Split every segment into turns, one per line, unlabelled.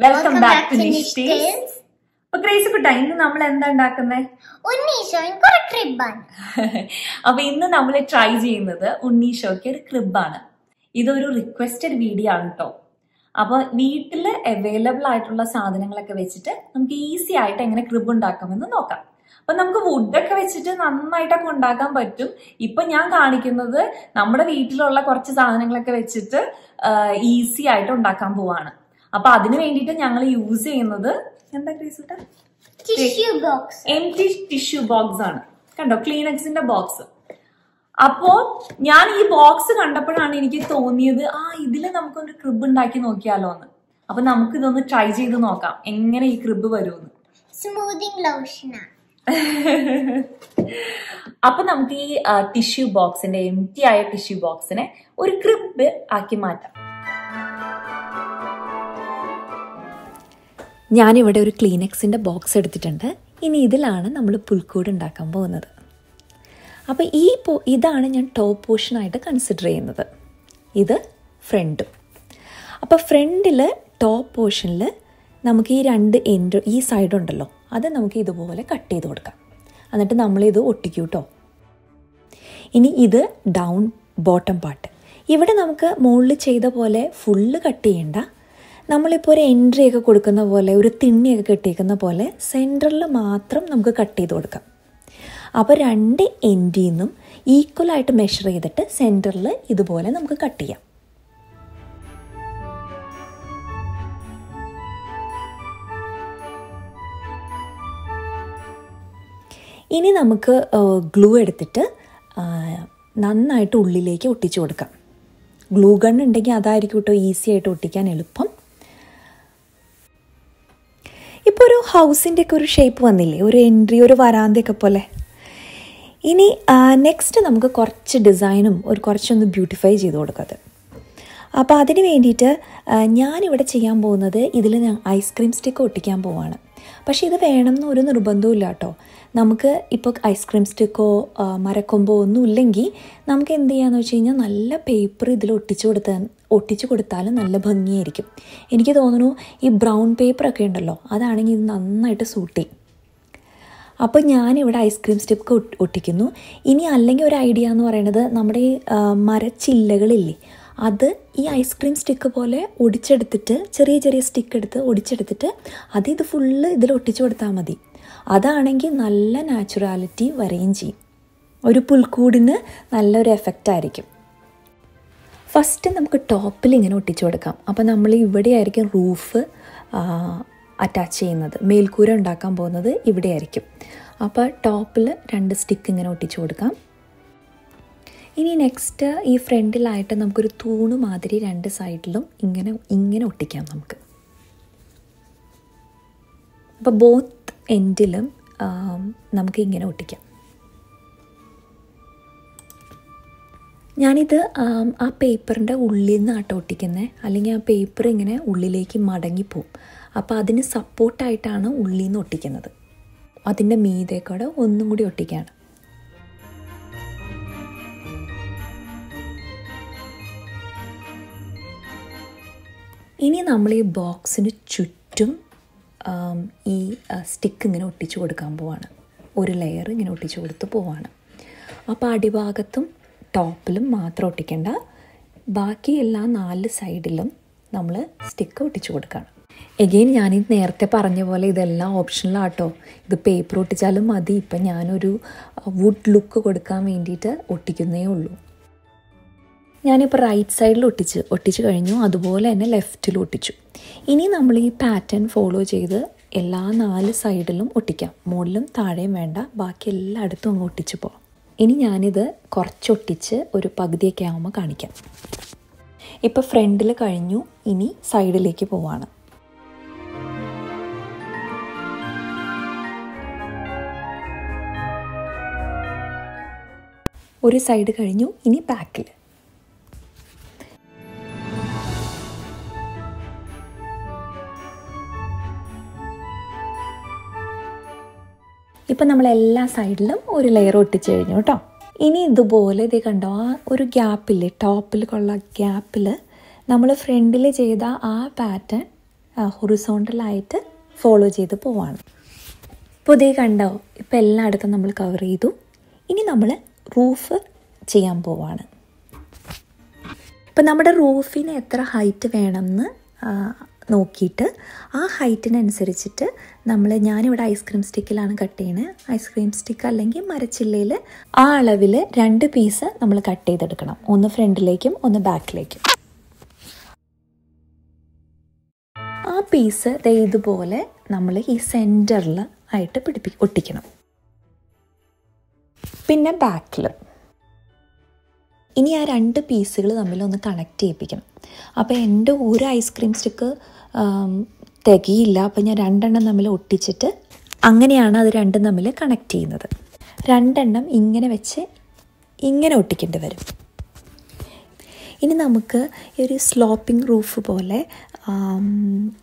Welcome back to Nisha. Grace, ഇന്ന് നമ്മൾ എന്താ ഉണ്ടാക്കുന്നത്?
ഉണ്ണീഷോയ്ക്ക് ഒരു ക്രിബാണ്.
അപ്പൊ ഇന്ന് നമ്മൾ ട്രൈ ചെയ്യുന്നത് ഉണ്ണീഷോയ്ക്ക് ഒരു ക്രിബാണ്. ഇതൊരു റിക്വസ്റ്റഡ് വീഡിയോ ആണ് കേട്ടോ. അപ്പൊ വീട്ടില് അവൈലബിൾ ആയിട്ടുള്ള സാധനങ്ങളൊക്കെ വെച്ചിട്ട് നമുക്ക് ഈസി ആയിട്ട് എങ്ങനെ ക്രിബ് ഉണ്ടാക്കാമെന്ന് നോക്കാം. അപ്പൊ നമുക്ക് വുഡൊക്കെ വെച്ചിട്ട് നന്നായിട്ടൊക്കെ ഉണ്ടാക്കാൻ പറ്റും. ഇപ്പൊ ഞാൻ കാണിക്കുന്നത് നമ്മുടെ വീട്ടിലുള്ള കുറച്ച് സാധനങ്ങളൊക്കെ വെച്ചിട്ട് ഈസി ആയിട്ട് ഉണ്ടാക്കാൻ പോവാണ്. അപ്പൊ അതിന് വേണ്ടിയിട്ട് ഞങ്ങൾ യൂസ് ചെയ്യുന്നത് എന്താ ക്രീസിട്ട എംപ്റ്റി ടിഷ്യൂ ബോക്സ് ആണ്. കണ്ടോ, ക്ലീനക്സിന്റെ ബോക്സ്. അപ്പോ ഞാൻ ഈ ബോക്സ് കണ്ടപ്പോഴാണ് എനിക്ക് തോന്നിയത് ഇതില് നമുക്കൊരു ക്രിബ് ഉണ്ടാക്കി നോക്കിയാലോ എന്ന്. അപ്പൊ നമുക്ക് ഇതൊന്ന് ട്രൈ ചെയ്ത് നോക്കാം എങ്ങനെ ഈ ക്രിബ് വരുമെന്ന്.
Smoothing lotion.
അപ്പൊ നമുക്ക് ഈ ടിഷ്യൂ ബോക്സിന്റെ എംപ്റ്റി ആയ ടിഷ്യൂ ബോക്സിനെ ഒരു ക്രിബ് ആക്കി മാറ്റാം. ഞാനിവിടെ ഒരു ക്ലീനെക്സിൻ്റെ ബോക്സ് എടുത്തിട്ടുണ്ട്. ഇനി ഇതിലാണ് നമ്മൾ പുൽക്കൂട് ഉണ്ടാക്കാൻ പോകുന്നത്. അപ്പോൾ ഇതാണ് ഞാൻ ടോപ്പ് പോർഷനായിട്ട് കൺസിഡർ ചെയ്യുന്നത്. ഇത് ഫ്രണ്ടും. അപ്പോൾ ഫ്രണ്ടിൽ ടോപ്പ് പോർഷനിൽ നമുക്ക് ഈ രണ്ട് എൻഡ് ഈ സൈഡ് ഉണ്ടല്ലോ, അത് നമുക്ക് ഇതുപോലെ കട്ട് ചെയ്ത് കൊടുക്കാം. എന്നിട്ട് നമ്മളിത് ഒട്ടിക്കും കേട്ടോ. ഇനി ഇത് ഡൗൺ ബോട്ടം പാർട്ട്. ഇവിടെ നമുക്ക് മുകളിൽ ചെയ്ത പോലെ ഫുള്ള് കട്ട് ചെയ്യേണ്ട. നമ്മളിപ്പോൾ ഒരു എൻട്രി ഒക്കെ കൊടുക്കുന്ന പോലെ, ഒരു തിണ്ണിയൊക്കെ കെട്ടിയിരിക്കുന്ന പോലെ സെൻറ്ററിൽ മാത്രം നമുക്ക് കട്ട് ചെയ്ത് കൊടുക്കാം. അപ്പോൾ രണ്ട് എൻഡിൽ നിന്നും ഈക്വലായിട്ട് മെഷർ ചെയ്തിട്ട് സെൻറ്ററിൽ ഇതുപോലെ നമുക്ക് കട്ട് ചെയ്യാം. ഇനി നമുക്ക് ഗ്ലൂ എടുത്തിട്ട് നന്നായിട്ട് ഉള്ളിലേക്ക് ഒട്ടിച്ചു കൊടുക്കാം. ഗ്ലൂ ഗൺ ഉണ്ടെങ്കിൽ അതായിരിക്കും കേട്ടോ ഈസി ആയിട്ട് ഒട്ടിക്കാൻ എളുപ്പം. ഇപ്പോൾ ഒരു ഹൗസിൻ്റെ ഒക്കെ ഒരു ഷേപ്പ് വന്നില്ലേ, ഒരു എൻട്രി, ഒരു വരാന്തയൊക്കെ പോലെ. ഇനി നെക്സ്റ്റ് നമുക്ക് കുറച്ച് ഡിസൈനും കുറച്ചൊന്ന് ബ്യൂട്ടിഫൈ ചെയ്ത് കൊടുക്കുന്നത്. അപ്പോൾ അതിന് വേണ്ടിയിട്ട് ഞാനിവിടെ ചെയ്യാൻ പോകുന്നത് ഇതിൽ ഞാൻ ഐസ്ക്രീം സ്റ്റിക്ക് ഒട്ടിക്കാൻ പോവാണ്. പക്ഷേ ഇത് വേണമെന്ന് ഒരു നിർബന്ധവും ഇല്ല കേട്ടോ. നമുക്ക് ഇപ്പോൾ ഐസ്ക്രീം സ്റ്റിക്കോ മരക്കൊമ്പോ ഒന്നും ഇല്ലെങ്കിൽ നമുക്ക് എന്ത് ചെയ്യാന്ന് വെച്ച് കഴിഞ്ഞാൽ നല്ല പേപ്പർ ഇതിൽ ഒട്ടിച്ചു കൊടുത്താൽ നല്ല ഭംഗിയായിരിക്കും. എനിക്ക് തോന്നുന്നു ഈ ബ്രൗൺ പേപ്പറൊക്കെ ഉണ്ടല്ലോ, അതാണെങ്കിൽ ഇത് നന്നായിട്ട് സൂട്ട് ചെയ്യും. അപ്പോൾ ഞാനിവിടെ ഐസ്ക്രീം സ്റ്റിക്ക് ഒട്ടിക്കുന്നു. ഇനി അല്ലെങ്കിൽ ഒരു ഐഡിയ എന്ന് പറയുന്നത് നമ്മുടെ ഈ മരച്ചില്ലകളില്ലേ, അത് ഈ ഐസ്ക്രീം സ്റ്റിക്ക് പോലെ ഒടിച്ചെടുത്തിട്ട് ചെറിയ ചെറിയ സ്റ്റിക്ക് എടുത്ത് ഒടിച്ചെടുത്തിട്ട് ഇത് ഫുള്ള് ഇതിൽ ഒട്ടിച്ചു കൊടുത്താൽ മതി. അതാണെങ്കിൽ നല്ല നാച്ചുറാലിറ്റി വരെയും ചെയ്യും. ഒരു പുൽക്കൂടിന് നല്ലൊരു എഫക്റ്റായിരിക്കും. ഫസ്റ്റ് നമുക്ക് ടോപ്പിൽ ഇങ്ങനെ ഒട്ടിച്ചു കൊടുക്കാം. അപ്പോൾ നമ്മൾ ഇവിടെയായിരിക്കും റൂഫ് അറ്റാച്ച് ചെയ്യുന്നത്. മേൽക്കൂര ഉണ്ടാക്കാൻ പോകുന്നത് ഇവിടെയായിരിക്കും. അപ്പോൾ ടോപ്പിൽ രണ്ട് സ്റ്റിക്ക് ഇങ്ങനെ ഒട്ടിച്ചു കൊടുക്കാം. ഇനി നെക്സ്റ്റ് ഈ ഫ്രണ്ടിലായിട്ട് നമുക്കൊരു തൂണ് മാതിരി രണ്ട് സൈഡിലും ഇങ്ങനെ ഒട്ടിക്കാം നമുക്ക്. അപ്പോൾ ബോത്ത് എൻഡിലും നമുക്ക് ഇങ്ങനെ ഒട്ടിക്കാം. ഞാനിത് ആ പേപ്പറിൻ്റെ ഉള്ളിൽ നിന്നാട്ടോ ഒട്ടിക്കുന്നത്, അല്ലെങ്കിൽ ആ പേപ്പർ ഇങ്ങനെ ഉള്ളിലേക്ക് മടങ്ങിപ്പോവും. അപ്പോൾ അതിന് സപ്പോർട്ടായിട്ടാണ് ഉള്ളിൽ നിന്ന് ഒട്ടിക്കുന്നത്. അതിൻ്റെ മീതേക്കൂടെ ഒന്നും കൂടി ഒട്ടിക്കുകയാണ്. ഇനി നമ്മൾ ഈ ബോക്സിന് ചുറ്റും ഈ സ്റ്റിക്ക് ഇങ്ങനെ ഒട്ടിച്ചു കൊടുക്കാൻ പോവാണ്. ഒരു ലെയർ ഇങ്ങനെ ഒട്ടിച്ചു കൊടുത്ത് പോവാണ്. അപ്പോൾ അടിഭാഗത്തും ടോപ്പിലും മാത്രം ഒട്ടിക്കേണ്ട, ബാക്കി എല്ലാ 4 സൈഡിലും നമ്മൾ സ്റ്റിക്ക് ഒട്ടിച്ചു കൊടുക്കുകയാണ്. എഗെയിൻ ഞാനിത് നേരത്തെ പറഞ്ഞ പോലെ ഇതെല്ലാം ഓപ്ഷണലാട്ടോ. ഇത് പേപ്പർ ഒട്ടിച്ചാലും മതി. ഇപ്പം ഞാനൊരു വുഡ് ലുക്ക് കൊടുക്കാൻ വേണ്ടിയിട്ട് ഒട്ടിക്കുന്നേ ഉള്ളൂ. ഞാനിപ്പോൾ റൈറ്റ് സൈഡിൽ ഒട്ടിച്ച് കഴിഞ്ഞു. അതുപോലെ തന്നെ ലെഫ്റ്റിൽ ഒട്ടിച്ചു. ഇനി നമ്മൾ ഈ പാറ്റേൺ ഫോളോ ചെയ്ത് എല്ലാ 4 സൈഡിലും ഒട്ടിക്കാം. മുകളിലും താഴെയും വേണ്ട, ബാക്കി എല്ലായിടത്തും അങ്ങ് ഒട്ടിച്ച് പോകാം. ഇനി ഞാനിത് കുറച്ചൊട്ടിച്ച് ഒരു പകുതിയൊക്കെ ആകുമ്പോൾ കാണിക്കാം. ഇപ്പോൾ ഫ്രണ്ടിൽ കഴിഞ്ഞു, ഇനി സൈഡിലേക്ക് പോവാണ്. ഒരു സൈഡ് കഴിഞ്ഞു, ഇനി ബാക്കിൽ. ഇപ്പം നമ്മൾ എല്ലാ സൈഡിലും ഒരു ലെയർ ഒട്ടിച്ച് കഴിഞ്ഞു കേട്ടോ. ഇനി ഇതുപോലെ ഇത് കണ്ടോ, ആ ഒരു ഗ്യാപ്പില്ലേ, ടോപ്പിലുള്ള ഗ്യാപ്പിൽ നമ്മൾ ഫ്രണ്ടിൽ ചെയ്ത ആ പാറ്റേൺ ഹൊറിസോണ്ടലായിട്ട് ഫോളോ ചെയ്ത് പോവാണ്. ഇപ്പോൾ ഇതേ കണ്ടോ, ഇപ്പോൾ എല്ലായിടത്തും നമ്മൾ കവർ ചെയ്തു. ഇനി നമ്മൾ റൂഫ് ചെയ്യാൻ പോവാണ്. ഇപ്പം നമ്മുടെ റൂഫിന് എത്ര ഹൈറ്റ് വേണമെന്ന് നോക്കിയിട്ട് ആ ഹൈറ്റിനനുസരിച്ചിട്ട് ഞാനിവിടെ ഐസ്ക്രീം സ്റ്റിക്കിലാണ് കട്ട് ചെയ്യണത്. ഐസ്ക്രീം സ്റ്റിക്ക് അല്ലെങ്കിൽ മരച്ചില്ലയിൽ ആ അളവിൽ 2 പീസ് നമ്മൾ കട്ട് ചെയ്തെടുക്കണം. ഒന്ന് ഫ്രണ്ടിലേക്കും ഒന്ന് ബാക്കിലേക്കും. ആ പീസ് ഇതുപോലെ നമ്മൾ ഈ സെൻറ്ററിൽ ആയിട്ട് ഒട്ടിക്കണം. പിന്നെ ബാക്കിൽ ഇനി ആ 2 പീസുകൾ തമ്മിലൊന്ന് കണക്ട് ചെയ്യിപ്പിക്കണം. അപ്പോൾ എൻ്റെ ഒരു ഐസ്ക്രീം സ്റ്റിക്ക് തികയില്ല. അപ്പോൾ ഞാൻ 2 എണ്ണം തമ്മിൽ ഒട്ടിച്ചിട്ട് അങ്ങനെയാണ് അത് 2 തമ്മിൽ കണക്ട് ചെയ്യുന്നത്. 2 എണ്ണം ഇങ്ങനെ വെച്ച് ഇങ്ങനെ ഒട്ടിക്കേണ്ടി വരും. ഇനി നമുക്ക് ഒരു സ്ലോപ്പിംഗ് റൂഫ് പോലെ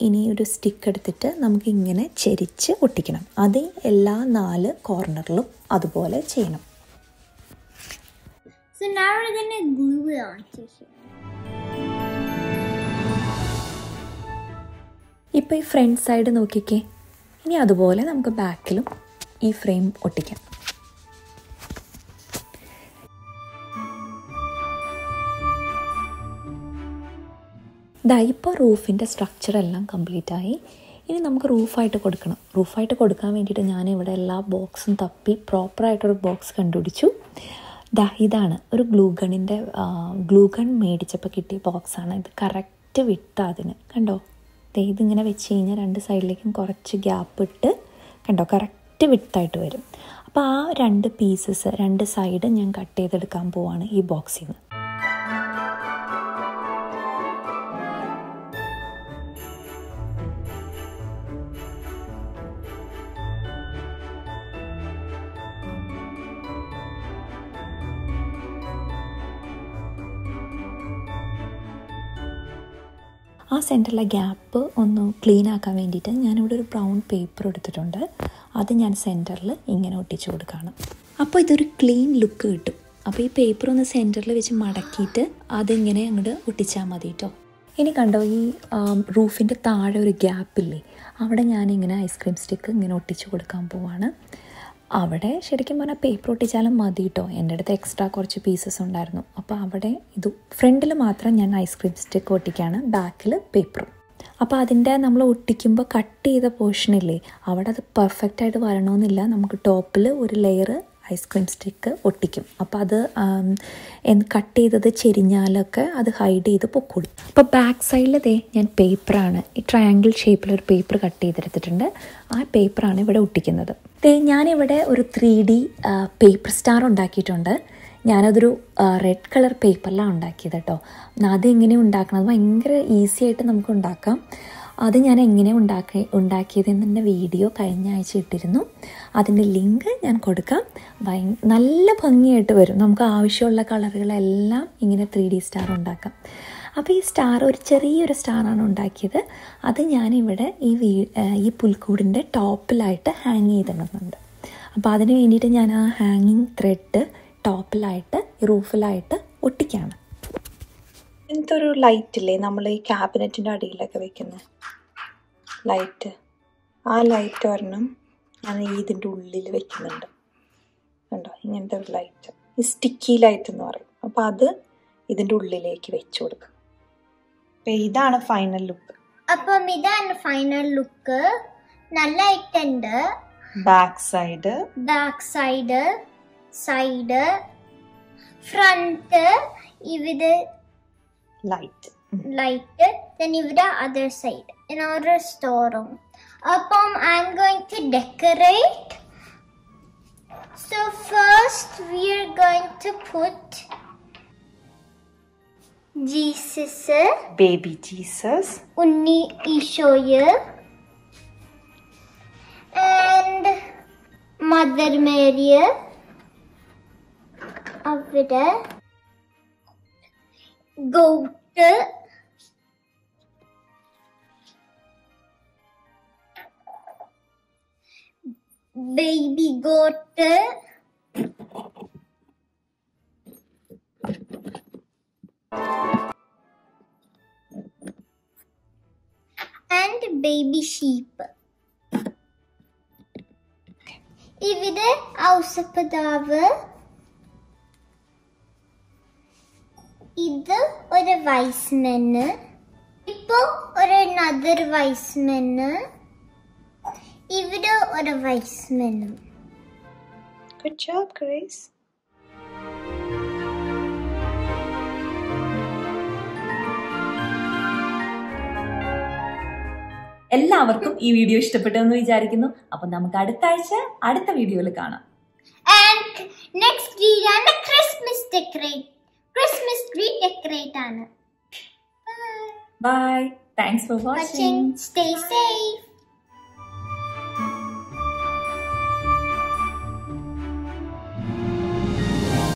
ഇനി ഒരു സ്റ്റിക്ക് എടുത്തിട്ട് നമുക്ക് ഇങ്ങനെ ചെരിച്ച് ഒട്ടിക്കണം. അത് എല്ലാ 4 കോർണറിലും അതുപോലെ ചെയ്യണം.
So now we're going to glue it onto here.
ഇപ്പോൾ ഈ ഫ്രണ്ട് സൈഡ് നോക്കിക്കേ. ഇനി അതുപോലെ നമുക്ക് ബാക്കിലും ഈ ഫ്രെയിം ഒട്ടിക്കാം. ഇപ്പോൾ റൂഫിൻ്റെ സ്ട്രക്ചറെല്ലാം കംപ്ലീറ്റ് ആയി. ഇനി നമുക്ക് റൂഫായിട്ട് കൊടുക്കണം. റൂഫായിട്ട് കൊടുക്കാൻ വേണ്ടിയിട്ട് ഞാനിവിടെ എല്ലാ ബോക്സും തപ്പി പ്രോപ്പറായിട്ടൊരു ബോക്സ് കണ്ടുപിടിച്ചു. ഇതാണ് ഒരു ഗ്ലൂ ഗൺ മേടിച്ചപ്പോൾ കിട്ടിയ ബോക്സാണ്. ഇത് കറക്റ്റ് വിട്ട് അതിന് കണ്ടോ. ഇതിങ്ങനെ വെച്ച് കഴിഞ്ഞാൽ 2 സൈഡിലേക്കും കുറച്ച് ഗ്യാപ്പ് ഇട്ട് കണ്ടോ കറക്റ്റ് വിട്ടായിട്ട് വരും. അപ്പോൾ ആ 2 പീസസ് 2 സൈഡ് ഞാൻ കട്ട് ചെയ്തെടുക്കാൻ പോവാണ് ഈ ബോക്സിൽ നിന്ന്. ആ സെൻറ്ററിലെ ഗ്യാപ്പ് ഒന്ന് ക്ലീൻ ആക്കാൻ വേണ്ടിയിട്ട് ഞാനിവിടെ ഒരു ബ്രൗൺ പേപ്പർ എടുത്തിട്ടുണ്ട്. അത് ഞാൻ സെൻറ്ററിൽ ഇങ്ങനെ ഒട്ടിച്ചു കൊടുക്കുകയാണ്. അപ്പോൾ ഇതൊരു ക്ലീൻ ലുക്ക് കിട്ടും. അപ്പോൾ ഈ പേപ്പർ ഒന്ന് സെൻറ്ററിൽ വെച്ച് മടക്കിയിട്ട് അതിങ്ങനെ അങ്ങോട്ട് ഒട്ടിച്ചാൽ മതി കേട്ടോ. ഇനി കണ്ടോ, ഈ റൂഫിൻ്റെ താഴെ ഒരു ഗ്യാപ്പില്ലേ, അവിടെ ഞാനിങ്ങനെ ഐസ്ക്രീം സ്റ്റിക്ക് ഇങ്ങനെ ഒട്ടിച്ചു കൊടുക്കാൻ പോവാണ്. അവിടെ ശരിക്കും പറഞ്ഞാൽ പേപ്പർ ഒട്ടിച്ചാലും മതി കേട്ടോ. എൻ്റെ അടുത്ത് എക്സ്ട്രാ കുറച്ച് പീസസ് ഉണ്ടായിരുന്നു. അപ്പോൾ അവിടെ ഫ്രണ്ടിൽ മാത്രം ഞാൻ ഐസ്ക്രീം സ്റ്റിക്ക് ഒട്ടിക്കുകയാണ്, ബാക്കിൽ പേപ്പറും. അപ്പോൾ അതിൻ്റെ നമ്മൾ ഒട്ടിക്കുമ്പോൾ കട്ട് ചെയ്ത പോർഷനില്ലേ, അവിടെ അത് പെർഫെക്റ്റായിട്ട് വരണമെന്നില്ല. നമുക്ക് ടോപ്പിൽ ഒരു ലെയർ ഐസ്ക്രീം സ്റ്റിക്ക് ഒട്ടിക്കും. അപ്പോൾ അത് കട്ട് ചെയ്തത് ചെരിഞ്ഞാലൊക്കെ അത് ഹൈഡ് ചെയ്ത് പൊക്കോളും. അപ്പോൾ ബാക്ക് സൈഡിൽ ഞാൻ പേപ്പറാണ്, ഈ ട്രയാങ്കിൾ ഷേപ്പിലൊരു പേപ്പർ കട്ട് ചെയ്തെടുത്തിട്ടുണ്ട്. ആ പേപ്പറാണ് ഇവിടെ ഒട്ടിക്കുന്നത്. ഞാനിവിടെ ഒരു 3D പേപ്പർ സ്റ്റാർ ഉണ്ടാക്കിയിട്ടുണ്ട്. ഞാനതൊരു റെഡ് കളർ പേപ്പറിലാണ് ഉണ്ടാക്കിയത് കേട്ടോ. അതെങ്ങനെ ഉണ്ടാക്കണം, അത് ഭയങ്കര ഈസി ആയിട്ട് നമുക്ക് ഉണ്ടാക്കാം. അത് ഞാൻ എങ്ങനെ ഉണ്ടാക്കിയതെന്നെ വീഡിയോ കഴിഞ്ഞ ആഴ്ച ഇട്ടിരുന്നു. അതിൻ്റെ ലിങ്ക് ഞാൻ കൊടുക്കാം. നല്ല ഭംഗിയായിട്ട് വരും. നമുക്ക് ആവശ്യമുള്ള കളറുകളെല്ലാം ഇങ്ങനെ 3D സ്റ്റാർ ഉണ്ടാക്കാം. അപ്പോൾ ഈ സ്റ്റാർ ഒരു ചെറിയൊരു സ്റ്റാറാണ് ഉണ്ടാക്കിയത്. അത് ഞാനിവിടെ ഈ പുൽക്കൂടിൻ്റെ ടോപ്പിലായിട്ട് ഹാങ് ചെയ്തിടുന്നുണ്ട്. അപ്പോൾ അതിന് വേണ്ടിയിട്ട് ഞാൻ ആ ഹാങ്ങിങ് ത്രെഡ് ടോപ്പിലായിട്ട് റൂഫിലായിട്ട് ഒട്ടിക്കുകയാണ്. ഇങ്ങനത്തെ ഒരു ലൈറ്റില്ലേ, നമ്മൾ ഈ ക്യാബിനറ്റിൻ്റെ അടിയിലൊക്കെ വെക്കുന്ന ലൈറ്റ്, ആ ലൈറ്റ് ഒരെണ്ണം ഞാൻ ഇതിൻ്റെ ഉള്ളിൽ വെക്കുന്നുണ്ട്. കണ്ടോ, ഇങ്ങനത്തെ ഒരു ലൈറ്റ്, ഈ സ്റ്റിക്കി ലൈറ്റ് എന്ന് പറയും. അപ്പോൾ അത് ഇതിൻ്റെ ഉള്ളിലേക്ക് വെച്ച് കൊടുക്കും. അപ്പോൾ ഇതാണ് ഫൈനൽ ലുക്ക്.
അപ്പം ഇതാണ് ഫൈനൽ ലുക്ക്. നല്ലതായിട്ടുണ്ട്.
ബാക്ക് സൈഡ്, സൈഡ്, ഫ്രണ്ട്, ഇവിടെ ലൈറ്റ്,
then ഇവിടെ other side in our storeroom. അപ്പം I'm going to decorate. So first we are going to put Jesus,
baby Jesus,
Unni Ishoye, and Mother Mary. അവിടെ goat, baby goat, and baby sheep. ഇവിടെ ഔസപ്പതാവ്, ഇത് ഒരു വൈസ്മെന്, ഇപ്പോ ഒരു another വൈസ്മെന്, ഇവിടെ ഒരു വൈസ്മെനും.
Good job, Grace. എല്ലാവർക്കും ഈ വീഡിയോ ഇഷ്ടപ്പെട്ടെന്ന് വിചാരിക്കുന്നു. അപ്പൊ നമുക്ക് അടുത്ത ആഴ്ച അടുത്ത വീഡിയോയിൽ കാണാം.
And next video ആണ് Christmas tree decorate ആണ്.
Bye. Thanks for watching.
Stay safe.